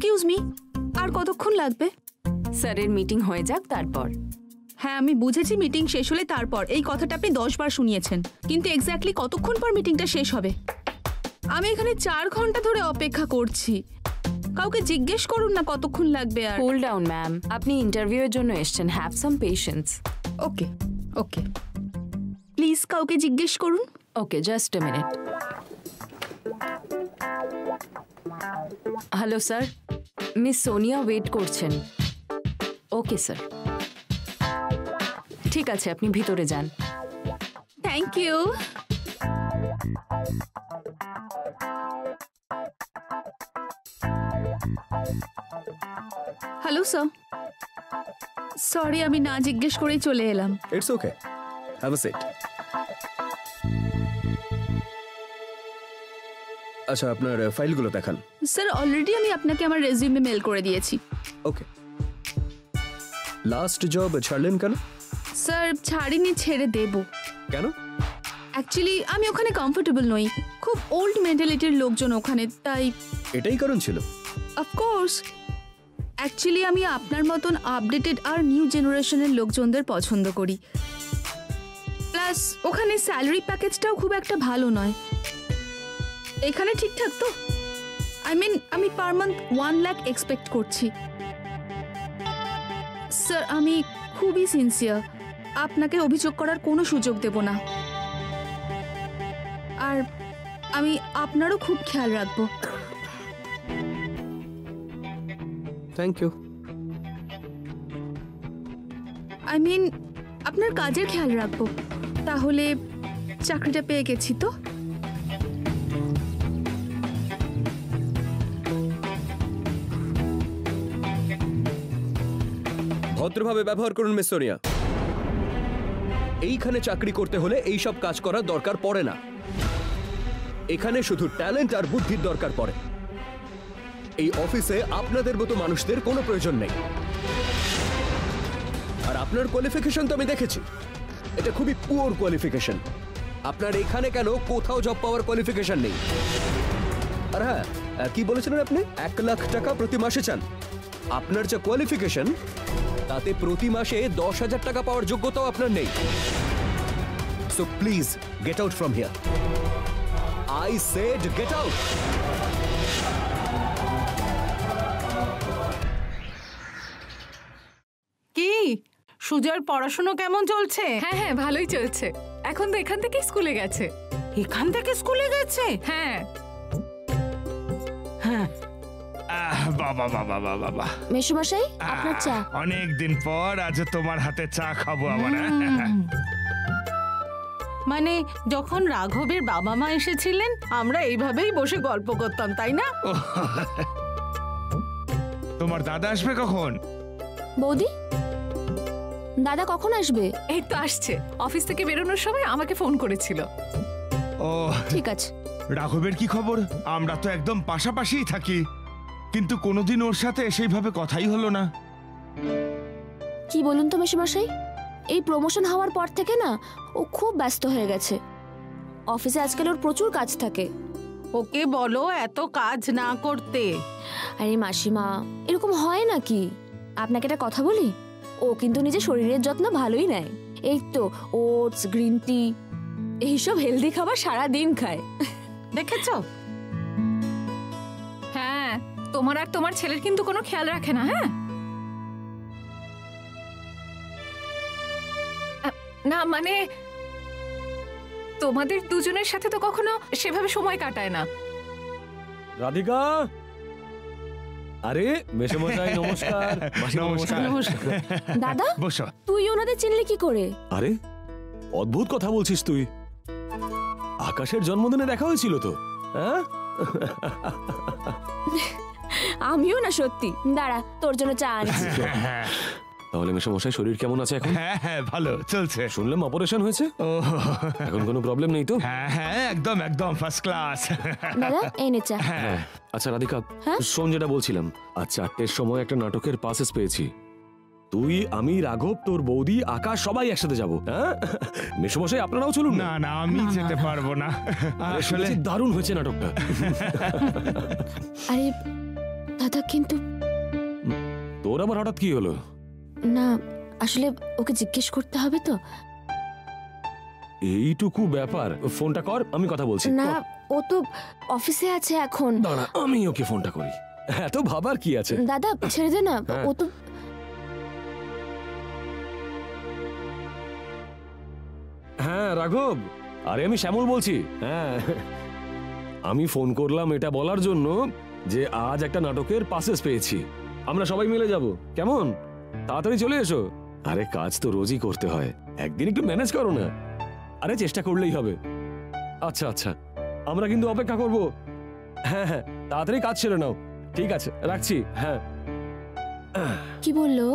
Excuse me, আর কতক্ষণ লাগবে? স্যারের মিটিং হয়ে যাক তারপর। হ্যাঁ আমি বুঝেছি মিটিং শেষ হলে তারপর, এই কথাটা আপনি 10 বার শুনিয়েছেন, কিন্তু এক্স্যাক্টলি কতক্ষণ পর মিটিংটা শেষ হবে? আমি এখানে 4 ঘন্টা ধরে অপেক্ষা করছি, কাউকে জিজ্ঞেস করুন না কতক্ষণ লাগবে। আর কুল ডাউন ম্যাম, আপনি ইন্টারভিউয়ের জন্য এসেছেন, have some patience. Okay okay, please কাউকে জিজ্ঞেস করুন। Okay, just a minute. Hello sir, miss Sonia wait করছেন। ওকে স্যার, ঠিক আছে, আপনি ভিতরে যান। Thank you. Hello sir, sorry আমি না জিজ্ঞেস করেই চলে এলাম। It's okay, have a seat. আচ্ছা আপনার ফাইলগুলো দেখান। স্যার অলরেডি আমি আপনাকে আমার রেজিউমে মেল করে দিয়েছি। ওকে, লাস্ট জব ছাড়লেন কেন? স্যার ছাড়িনি, ছেড়ে দেব। কেন? অ্যাকচুয়ালি আমি ওখানে কমফোর্টেবল নই, খুব ওল্ড মেন্টালিটির লোকজন ওখানে, তাই। এটাই কারণ ছিল? অফকোর্স, অ্যাকচুয়ালি আমি আপনার মতন আপডেটেড আর নিউ জেনারেশনের লোকজনদের পছন্দ করি। প্লাস ওখানে স্যালারি প্যাকেজটাও খুব একটা ভালো নয়। এখানে ঠিকঠাক তো? আই মিন আমি পার মান্থ 1 লাখ এক্সপেক্ট করছি। স্যার আমি খুবই সিনসিয়ার, আপনাকে অভিযোগ করার কোনো সুযোগ দেব না, আর আমি আপনারও খুব খেয়াল রাখবো। Thank you. আই মিন আপনার কাজের খেয়াল রাখবো। তাহলে চাকরিটা পেয়ে গেছি তো? ভদ্রভাবে ব্যবহার করুন মিস সোনিয়া। এইখানে চাকরি করতে হলে এই সব কাজ করার দরকার পড়ে না। এখানে শুধু ট্যালেন্ট আর বুদ্ধির দরকার পড়ে। এই অফিসে আপনাদের মতো মানুষদের কোনো প্রয়োজন নেই। আর আপনার কোয়ালিফিকেশন তো আমি দেখেছি, এটা খুবই পুয়ার কোয়ালিফিকেশন। আপনার এখানে কেন কোথাও জব পাওয়ার কোয়ালিফিকেশন নেই? আর হ্যাঁ, কি বলেছিলেন আপনি 1 লাখ টাকা প্রতি মাসে চান? আপনার যে কোয়ালিফিকেশন তাতে প্রতি মাসে 10,000 টাকা পাওয়ার যোগ্যতাও আপনার নেই। So please get out from here. I said get out. কি সুজয়ের পড়াশোনা কেমন চলছে? হ্যাঁ হ্যাঁ ভালোই চলছে, এখন তো এখান থেকে স্কুলে গেছে। এখান থেকে স্কুলে গেছে? হ্যাঁ হ্যাঁ। বাবা বাবা বাবা বাবা, মেসোমশাই আপনার চা। অনেক দিন পর আজ তোমার হাতে চা খাবো আবার। মানে যখন রাঘবের বাবা মা এসেছিলেন আমরা এইভাবেই বসে গল্প করতাম, তাই না? তোমার দাদা আসবে কখন? বৌদি, দাদা কখন আসবে? এই তো আসছে, অফিস থেকে বেরোনোর সময় আমাকে ফোন করেছিল। ও ঠিক আছে। রাঘবের কি খবর? আমরা তো একদম পাশাপাশিই থাকি, কিন্তু কোনোদিন ওর সাথে সেইভাবে কথাই হলো না। কি বলুন তো মেসোমশাই, এই প্রমোশন হওয়ার পর থেকে না ও খুব ব্যস্ত হয়ে গেছে। অফিসে আজকাল ওর প্রচুর কাজ থাকে। ওকে বলো এত কাজ না করতে। আরে মাসিমা, এরকম হয় নাকি? আপনাকে একটা কথা বলি, ও কিন্তু নিজের শরীরের যত্ন ভালোই নেয়। এই তো ওটস, গ্রিন টি, এইসব হেলদি খাবার সারা দিন খায়। দেখেছো? হ্যাঁ, তোমার আর তোমার ছেলের কিন্তু কোনো খেয়াল রাখে না। হ্যাঁ না, মানে তোমাদের দুজনের সাথে তো কখনো সেভাবে সময় কাটায় না। রাধিকা, আরে মেসোমশাই নমস্কার। নমস্কার। দাদা বসো। তুই ওনাদের চিনলি কি করে? আরে অদ্ভুত কথা বলছিস তুই। আকাশের জন্মদিনে দেখা হয়েছিল তো? হ্যাঁ আমিও না সত্যি। দাঁড়া, তোর জন্য চা আনছি। তাহলে মেসোমশাই শরীর কেমন আছে এখন? হ্যাঁ হ্যাঁ ভালো চলছে। শুনলাম অপারেশন হয়েছে। ও এখন কোনো প্রবলেম নেই তো? হ্যাঁ হ্যাঁ একদম একদম ফার্স্ট ক্লাস। দাদা এই নে চা। হ্যাঁ। আচ্ছা রাধিকা, হ্যাঁ? শোন, যেটা বলছিলাম, আজ 4টের সময় একটা নাটকের পাসেস পেয়েছি। তুই, আমি, রাঘব, তোর বৌদি, আকাশ সবাই একসাথে যাবো। হ্যাঁ মেসোমশাই আপনারাও চলুন। না না আমি যেতে পারবো না আসলে দারুণ হয়েছে নাটকটা। আরে দাদা কিন্তু তোর আবার হঠাৎ কি হলো? না আসলে ওকে জিজ্ঞেস করতে হবে তো। এইটুকু ব্যাপার, ফোনটা কর, আমি কথা বলছি। না কর। ও তো অফিসে আছে এখন। দাঁড়া, আমি ওকে ফোনটা করি। এত ভাবার কি আছে? দাদা ছেড়ে দে না, হ্যাঁ। ও তো হ্যাঁ রাঘব, আরে আমি শ্যামল বলছি। হ্যাঁ, আমি ফোন করলাম এটা বলার জন্য যে আজ একটা নাটকের পাসেস পেয়েছি, আমরা সবাই মিলে যাব। কেমন? তাড়াতাড়ি চলে এসো। আরে কাজ তো রোজই করতে হয়, একদিন একটু ম্যানেজ করো না। আরে চেষ্টা করলেই হবে। আচ্ছা আচ্ছা, আমরা কিন্তু অপেক্ষা করব। হ্যাঁ হ্যাঁ, তাড়াতাড়ি কাজ ছেড়ে নাও। ঠিক আছে, রাখছি। হ্যাঁ। কি বললো?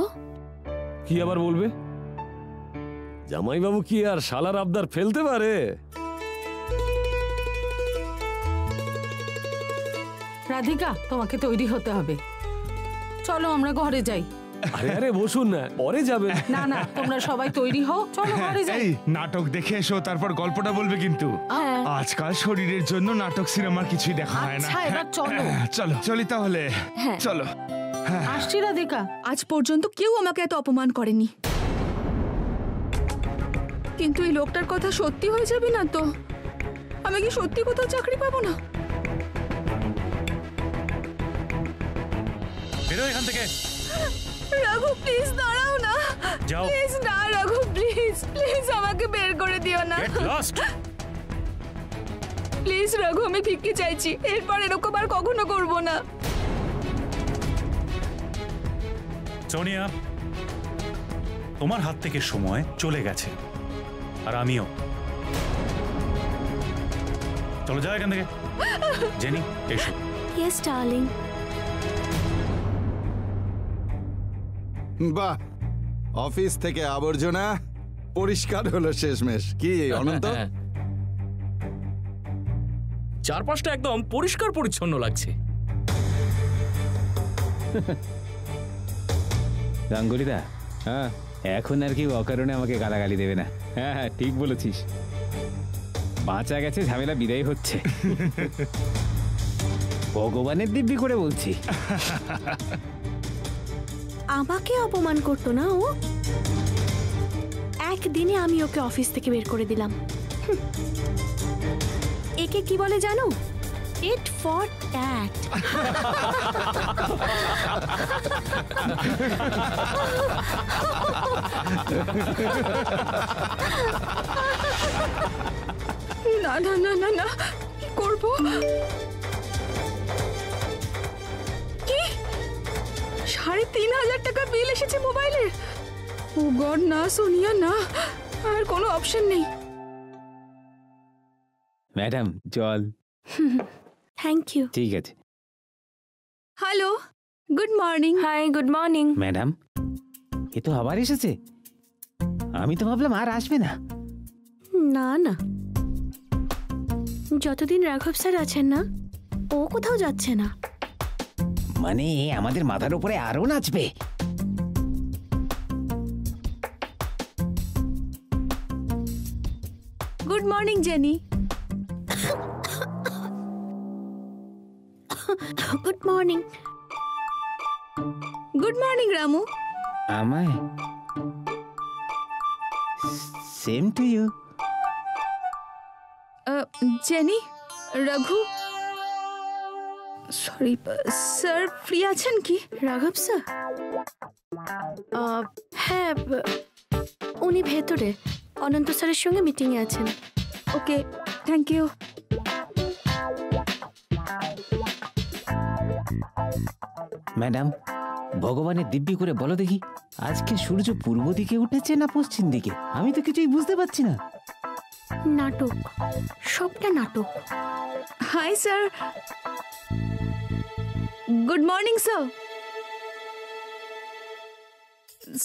কি আবার বলবে? জামাইবাবু কি আর শালার আবদার ফেলতে পারে? রাধিকা, তোমাকে তৈরি হতে হবে। চলো আমরা ঘরে যাই। আরে আরে বসুন না, পরে যাবেন। না না, তোমরা সবাই তৈরি হও, চলো ঘরে যাই। এই নাটক দেখে এসো, তারপর গল্পটা বলবে কিন্তু। হ্যাঁ। আজকাল শরীরের জন্য নাটক সিনেমার কিছুই দেখা হয় না। আচ্ছা, এবার চলো। চলো চলি তাহলে। হ্যাঁ। চলো। আসছি রাধিকা। আজ পর্যন্ত কেউ আমাকে এত অপমান করেনি, কিন্তু এই লোকটার কথা সত্যি হয়ে যাবে না তো? আমি কি সত্যি কোথাও চাকরি পাবো না? বেরো এখান থেকে। রাঘু প্লিজ দাঁড়াও না। যাও। প্লিজ না রাঘু, প্লিজ প্লিজ আমাকে বের করে দিও না। Get lost. প্লিজ রাঘু, আমি ভিক্ষে চাইছি, এরপর এরকম আর কখনো করব না। সোনিয়া, তোমার হাত থেকে সময় চলে গেছে, আর আমিও। চলো যাও এখান থেকে। জেনি, এসো। Yes darling. বাহ, অফিস থেকে আবর্জনা পরিষ্কার হলো শেষমেশ। কি অনন্ত? চারপাশটা একদম পরিষ্কার পরিচ্ছন্ন লাগছে। গাঙ্গুলিদা, হ্যাঁ এখন আর কি অকারণে আমাকে গালাগালি দেবে না। হ্যাঁ হ্যাঁ ঠিক বলেছিস, বাঁচা গেছে, ঝামেলা বিদায় হচ্ছে। ভগবানের দিব্যি করে বলছি। আমাকে অপমান করতো না ও, একদিনে আমি ওকে অফিস থেকে বের করে দিলাম। একে কি বলে জানো? Tit for tat. না না না না না, কি করবো? কি 3,500 টাকা বিল এসেছে মোবাইলে? ও গড, না সোনিয়া না, আর কোনো অপশন নেই। ম্যাডাম জল। Thank you. ঠিক আছে। Hello, good morning. Hi, good morning. Madam, এ তো আবার এসেছে। আমি তো ভাবলাম আর আসবে না। না না, যতদিন রাঘব স্যার আছেন না, ও কোথাও যাচ্ছে না। মানে আমাদের মাথার উপরে আরো নাচবে। Good morning Jenny. Good morning. Good morning Ramu. আমায়? Same to you. Jenny, Raghu, sorry sir free আছেন কি? রাঘব স্যার? হ্যাঁ, উনি ভেতরে অনন্ত স্যারের সঙ্গে মিটিংয়ে আছেন। ওকে, থ্যাংক ইউ। ম্যাডাম, ভগবানের দিব্যি করে বলো দেখি, আজকে সূর্য পূর্ব দিকে উঠেছে না পশ্চিম দিকে? আমি তো কিছুই বুঝতে পারছি না। নাটক, সবটা নাটক। Hi sir. Good morning sir.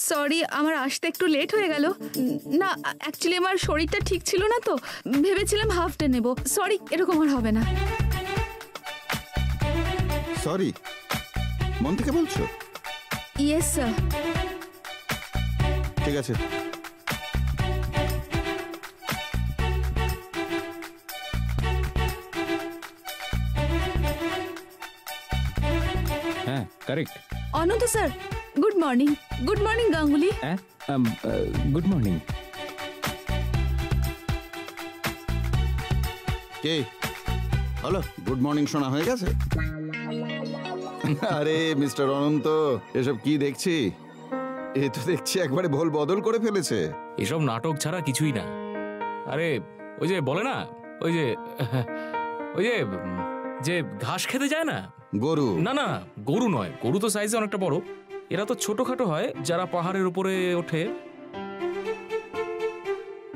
Sorry, আমার আসতে একটু লেট হয়ে গেল। না, অ্যাকচুয়ালি আমার শরীরটা ঠিক ছিল না, তো ভেবেছিলাম হাফ ডে নেব। সরি, এরকম আর হবে না। সরি, মন থেকে বলছো? Yes sir. ঠিক আছে। হ্যাঁ correct. Ananta sir, good morning. Good morning Ganguly. Good morning. কে হলো? গুড মর্নিং শোনা হয়ে গেছে? আরে মিস্টার অনন্ত, এসব কি দেখছি? এ তো দেখছি একবারে ভোল বদল করে ফেলেছে। এসব নাটক ছাড়া কিছুই না। আরে ওই যে বলে না, ওই যে যে ঘাস খেতে যায় না, গরু। না না, গরু নয়, গরু তো সাইজে অনেকটা বড়। এরা তো ছোটখাটো হয় যারা পাহাড়ের উপরে ওঠে।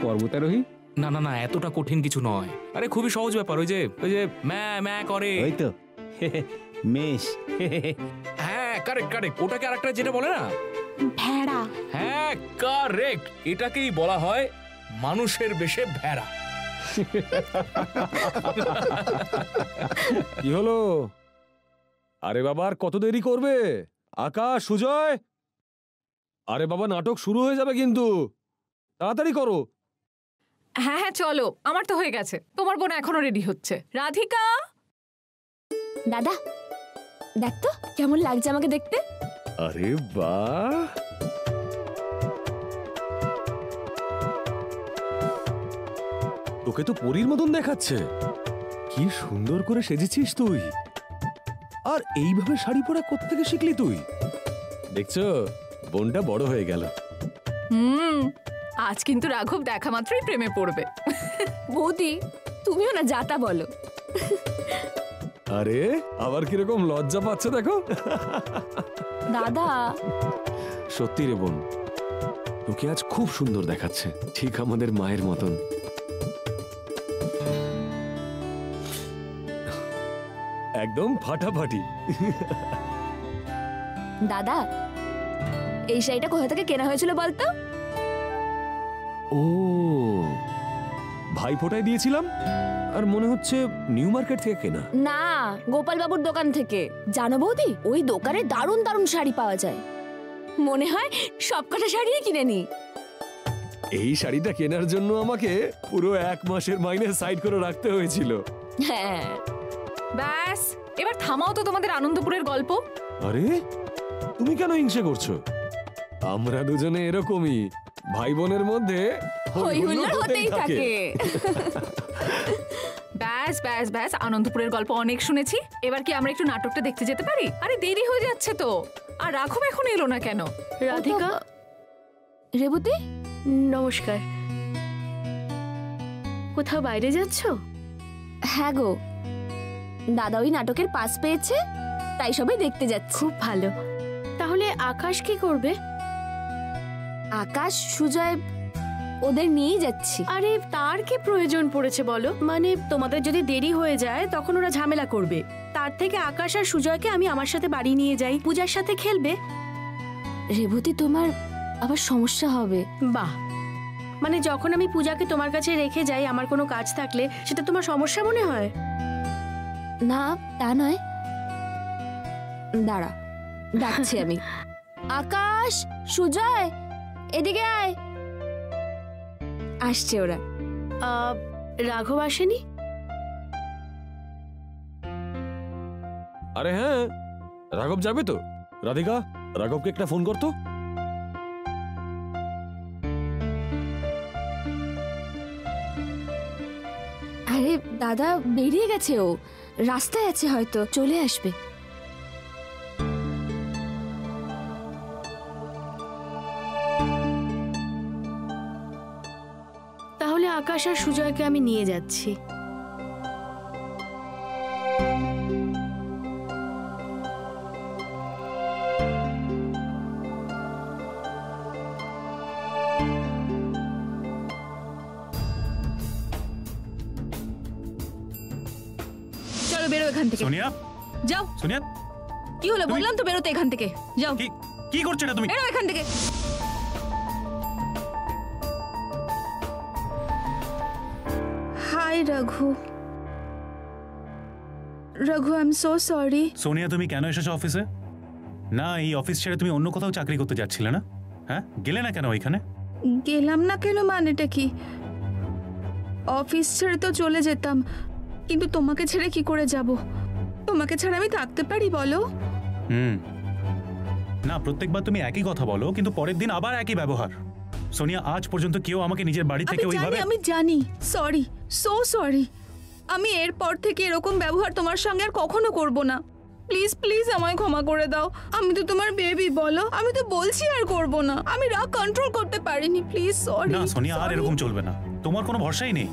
পর্বতারোহী? না না না, এতটা কঠিন কিছু নয়। আরে খুবই সহজ ব্যাপার। ওই যে ম্যা ম্যা করে। ওই তো মেষ। হ্যাঁ কারেক্ট কারেক্ট, ওটাকে আরেকটা যেটা বলে না, ভেড়া। হ্যাঁ কারেক্ট, এটাকেই বলা হয় মানুষের বেশে ভেড়া। কি হলো? আরে বাবা আর কত দেরি করবে? আকাশ, সুজয়, আরে বাবা নাটক শুরু হয়ে যাবে কিন্তু, তাড়াতাড়ি করো। হ্যাঁ হ্যাঁ চলো, আমার তো হয়ে গেছে, তোমার বোন এখনো রেডি হচ্ছে। রাধিকা, দাদা দেখ তো কেমন লাগছে আমাকে দেখতে। আরে বাহ, তোকে তো পরীর মতন দেখাচ্ছে। কি সুন্দর করে সেজেছিস তুই। আর এইভাবে শাড়ি পরা কোত্থেকে শিখলি তুই? দেখছো বোনটা বড় হয়ে গেল। আজ কিন্তু রাঘব দেখা মাত্রই প্রেমে পড়বে। বৌদি তুমিও না যাতা বলো। আরে আবার কিরকম লজ্জা পাচ্ছে দেখো। দাদা সত্যি রে বোন, তোকে আজ খুব সুন্দর দেখাচ্ছে, ঠিক আমাদের মায়ের মতন। একদম ফাটাফাটি। দাদা এই শাড়িটা কোথা থেকে কেনা হয়েছিল বলতো? ও ভাই ফোটায় দিয়েছিলাম, আর মনে হচ্ছে নিউ মার্কেট থেকে কেনা। না, গোপাল বাবুর দোকান থেকে। জানো বৌদি, ওই দোকানে দারুণ দারুণ শাড়ি পাওয়া যায়। মনে হয় সবকটা শাড়ি কিনে নি। এই শাড়িটা কেনার জন্য আমাকে পুরো 1 মাসের মাইনে সাইড করে রাখতে হয়েছিল। হ্যাঁ ব্যাস, এবার থামাও তো তোমাদের আনন্দপুরের গল্প। আরে তুমি কেন হিংসে করছো? আমরা দুজনে এরকমই, ভাই বোনের মধ্যে হই হুল্লোড় হতেই থাকে। ব্যাস ব্যাস ব্যাস, আনন্দপুরের গল্প অনেক শুনেছি, এবার কি আমরা একটু নাটকটা দেখতে যেতে পারি? আরে দেরি হয়ে যাচ্ছে তো। আর রাঘব এখন এলো না কেন? রাধিকা, রেবতী নমস্কার। কোথাও বাইরে যাচ্ছ? হ্যাঁ গো, দাদা ওই নাটকের পাস পেয়েছে, তাই সবাই দেখতে যাচ্ছে। খুব ভালো। তাহলে আকাশ কি করবে? আকাশ, সুজয় ওদের নিয়েই যাচ্ছি। আরে তার কি প্রয়োজন পড়েছে বলো? মানে তোমাদের যদি দেরি হয়ে যায় তখন ওরা ঝামেলা করবে। তার থেকে আকাশ আর সুজয়কে আমি আমার সাথে বাড়ি নিয়ে যাই, পূজার সাথে খেলবে। রেবতী তোমার আবার সমস্যা হবে। বাহ, মানে যখন আমি পূজাকে তোমার কাছে রেখে যাই আমার কোনো কাজ থাকলে সেটা তোমার সমস্যা মনে হয়? না তা নয়, দাঁড়া ডাকছি আমি। আকাশ, সুজয় এদিকে আয়। আসছে ওরা। রাঘব আসেনি? আরে হ্যাঁ, রাঘব যাবে তো। রাধিকা, রাঘবকে একটা ফোন করতো। আরে দাদা বেরিয়ে গেছে, ও রাস্তায় আছে, হয়তো চলে আসবে। তাহলে আকাশ আর সুজয়কে আমি নিয়ে যাচ্ছি। চলো বেরো এখান থেকে। সোনিয়া, যাও। সোনিয়া কি হলো? বললাম তো বেরোতে এখান থেকে। যাও। কি করছো এটা তুমি? বেরো এখান থেকে। Hi Raghu. Raghu, I am so sorry. Sonia তুমি কেন এসেছো অফিসে? না এই অফিস ছেড়ে তুমি অন্য কোথাও চাকরি করতে যাচ্ছিলে না? হ্যাঁ, গেলে না কেন ওইখানে? গেলাম না কেন মানেটা কি? অফিস ছেড়ে তো চলে যেতাম, কিন্তু তোমাকে ছেড়ে কি করে যাব? তোমাকে ছাড়া আমি থাকতে পারি বলো? না, প্রত্যেকবার তুমি একই কথা বলো কিন্তু পরের দিন আবার একই ব্যবহার। সোনিয়া, আজ পর্যন্ত কেউ আমাকে নিজের বাড়ি থেকে ওইভাবে... আমি জানি, সরি, সো সরি। আমি এরপর থেকে এরকম ব্যবহার তোমার সঙ্গে আর কখনো করব না। প্লিজ প্লিজ আমায় ক্ষমা করে দাও। আমি তো তোমার বেবি, বলো। আমি তো বলছি আর করব না। আমি রাগ কন্ট্রোল করতে পারিনি, প্লিজ সরি। না সোনিয়া, আর এরকম চলবে না। তোমার কোনো ভরসাই নেই।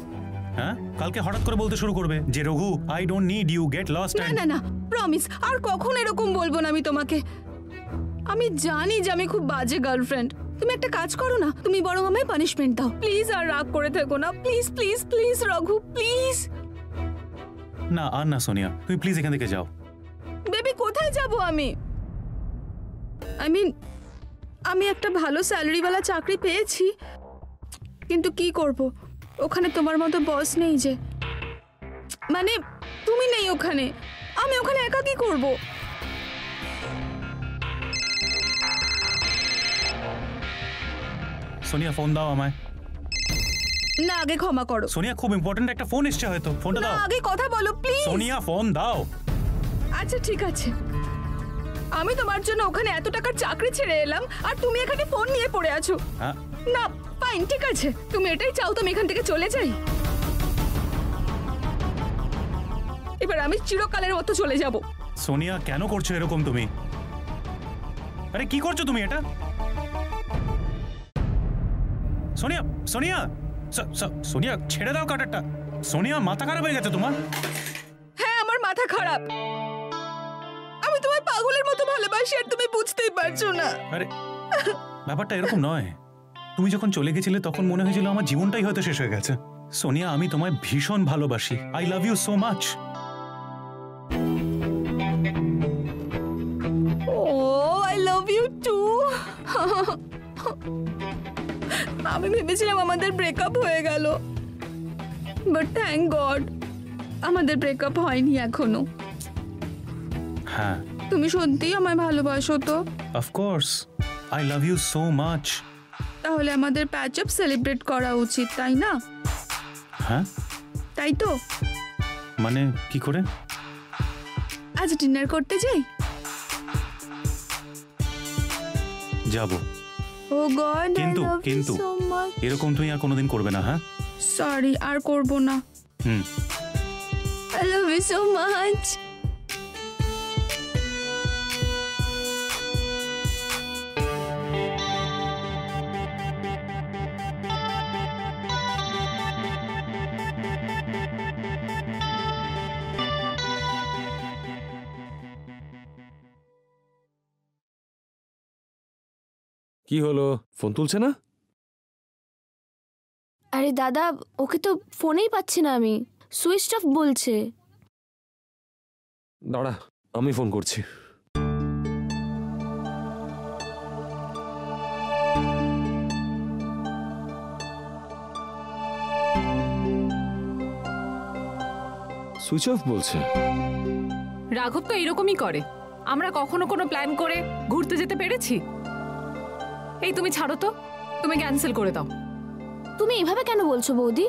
হ্যাঁ, কালকে হঠাৎ করে বলতে শুরু করবে যে Raghu, I don't need you, get lost. না না না, প্রমিস, আর কখনো এরকম বলবো না আমি তোমাকে। আমি জানি যে আমি খুব বাজে গার্লফ্রেন্ড। তুমি একটা কাজ করো না, তুমি বরং আমায় পানিশমেন্ট দাও প্লিজ। আর রাগ করে থেকো না please please please Raghu, please. না আর না সোনিয়া, তুমি প্লিজ এখান থেকে যাও। বেবি, কোথায় যাব আমি? আমি একটা ভালো স্যালারিওয়ালা চাকরি পেয়েছি, কিন্তু কি করব, ওখানে তোমার মতো বস নেই। যে মানে তুমি নেই ওখানে, আমি ওখানে একা কি করব? সোনিয়া, ফোন দাও আমায়। না, আগে ক্ষমা করো। সোনিয়া, খুব ইম্পর্টেন্ট একটা ফোন এসছে হয়তো, ফোনটা দাও। আগে কথা বলো প্লিজ। সোনিয়া, ফোন দাও। আচ্ছা ঠিক আছে, আমি তোমার জন্য ওখানে এত টাকার চাকরি ছেড়ে এলাম আর তুমি এখানে ফোন নিয়ে পড়ে আছো। না ফাইন, ঠিক আছে, তুমি এটাই চাও তো আমি এখান থেকে চলে যাই? এবার আমি চিরকালের মতো চলে যাব। সোনিয়া, কেন করছো এরকম তুমি? আরে কি করছো তুমি এটা? সোনিয়া, সোনিয়া, সোনিয়া, ছেড়ে দাও কাটারটা। সোনিয়া, মাথা খারাপ হয়ে গেছে তোমার? হ্যাঁ, আমার মাথা খারাপ। আমি তোমায় পাগলের মতো ভালোবাসি আর তুমি বুঝতেই পারছো না। আরে ব্যাপারটা এরকম নয়। তুমি যখন চলে গেছিলে তখন মনে হয়েছিল আমার জীবনটাই হয়তো শেষ হয়ে গেছে। সোনিয়া, আমি তোমায় ভীষণ ভালোবাসি। I love you so much. ও, আই লাভ ইউ টু। আমি ভেবেছিলাম আমাদের ব্রেকআপ হয়ে গেল, বাট থ্যাংক গড আমাদের ব্রেকআপ হয়নি এখনো। হ্যাঁ, তুমি সত্যিই আমায় ভালোবাসো তো? Of course, I love you so much. তাহলে আমাদের প্যাচ আপ সেলিব্রেট করা উচিত, তাই না? হ্যাঁ, তাই তো। মানে কি করে? আজ ডিনার করতে যাই? যাব। ও গড, কিন্তু কিন্তু এরকম তুমি আর কোনোদিন করবে না। হ্যাঁ, সরি, আর করব না। I love you so much. কি হলো, ফোন তুলছে না? আরে দাদা, ওকে তো ফোনেই পাচ্ছি না আমি, সুইচ অফ বলছে। দাঁড়া, আমি ফোন করছি। সুইচ অফ বলছে। রাঘব তো এরকমই করে। আমরা কখনো কোনো প্ল্যান করে ঘুরতে যেতে পেরেছি? এই তুমি ছাড়ো তো, তুমি ক্যান্সেল করে দাও। তুমি এভাবে কেন বলছো বৌদি?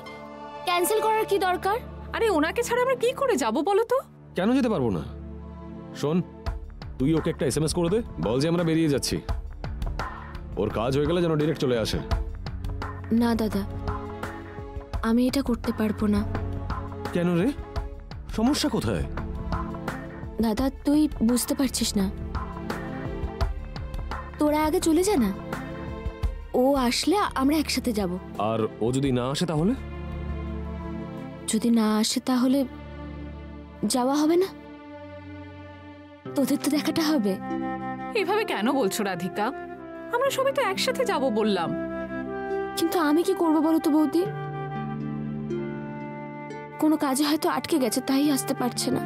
ক্যান্সেল করার কি দরকার? আরে ওনাকে ছাড়া আমরা কি করে যাব বলো তো? কেন যেতে পারবো না? শোন, তুই ওকে একটা এসএমএস করে দে, বল যে আমরা বেরিয়ে যাচ্ছি। ওর কাজ হয়ে গেলে যেন ডাইরেক্ট চলে আসে। না দাদা, আমি এটা করতে পারবো না। কেন রে, সমস্যা কোথায়? দাদা, তুই বুঝতে পারছিস না। তোরা আগে চলে যা না, ও আসলে আমরা একসাথে যাব। আর ও যদি না আসে তাহলে? যদি না আসে তাহলে যাওয়া হবে না, তোদের তো দেখাটা হবে। এভাবে কেন বলছো রাধিকা? আমরা সবাই তো একসাথে যাব বললাম। কিন্তু আমি কি করবো বলো তো বৌদি? কোনো কাজে হয়তো আটকে গেছে, তাই আসতে পারছে না।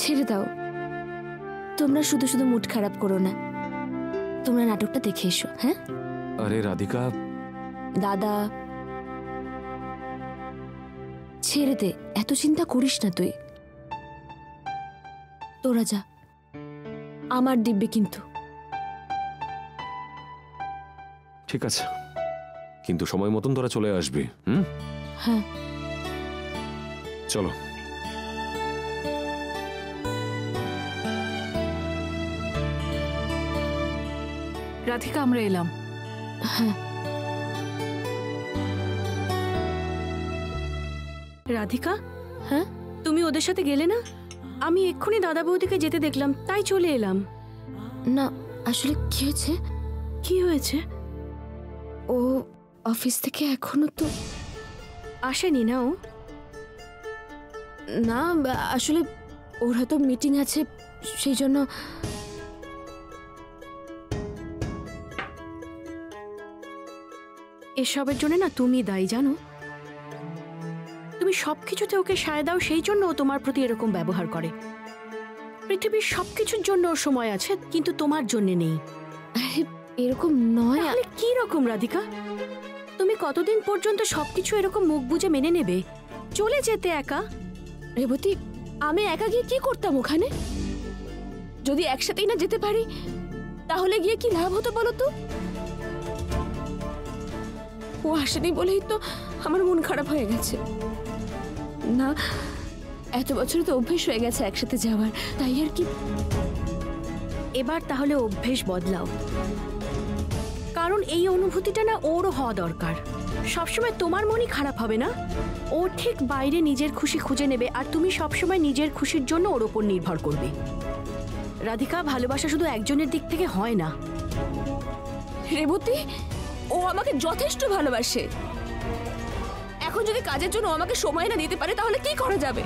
ছেড়ে দাও, তোমরা শুধু শুধু মুড খারাপ করো না। তোমরা নাটকটা দেখে এসো। হ্যাঁ? আরে রাধিকা, দাদা ছেড়ে দে, এত চিন্তা করিস না তুই। তোরা যা, আমার দিব্যি কিন্তু। ঠিক আছে, কিন্তু সময় মতন তোরা চলে আসবি। হ্যাঁ, চলো। রাধিকা আমরা এলাম। হ্যাঁ রাধিকা, হ্যাঁ তুমি ওদের সাথে গেলে না? আমি এক্ষুনি দাদা বৌদিকে যেতে দেখলাম, তাই চলে এলাম। না আসলে কি হয়েছে? কি হয়েছে? ও অফিস থেকে এখনো তো আসেনি না? ও না, আসলে ওর হয়তো মিটিং আছে, সেই জন্য। এসবের জন্য না তুমি দায়ী, জানো? তুমি সবকিছুতে ওকে সায় দাও, সেই জন্য ও তোমার প্রতি এরকম ব্যবহার করে। পৃথিবীর সবকিছুর জন্য ওর সময় আছে, কিন্তু তোমার জন্য নেই। এরকম নয়। তাহলে কি রকম রাধিকা? তুমি কতদিন পর্যন্ত সবকিছু এরকম মুখ বুজে মেনে নেবে? চলে যেতে একা। রেবতী, আমি একা গিয়ে কি করতাম ওখানে? যদি একসাথেই না যেতে পারি তাহলে গিয়ে কি লাভ হতো বলো তো? ও আসেনি বলেই তো আমার মন খারাপ হয়ে গেছে। না, এত বছর তো অভ্যেস হয়ে গেছে একসাথে যাওয়ার, তাই আর কি। এবার তাহলে অভ্যেস বদলাও, কারণ এই অনুভূতিটা না ওরও হওয়া দরকার। সবসময় তোমার মনই খারাপ হবে না। ও ঠিক বাইরে নিজের খুশি খুঁজে নেবে, আর তুমি সবসময় নিজের খুশির জন্য ওর ওপর নির্ভর করবে। রাধিকা, ভালোবাসা শুধু একজনের দিক থেকে হয় না। রেবতী, ও আমাকে যথেষ্ট ভালোবাসে। এখন যদি কাজের জন্য আমাকে সময় না দিতে পারে তাহলে কি করা যাবে?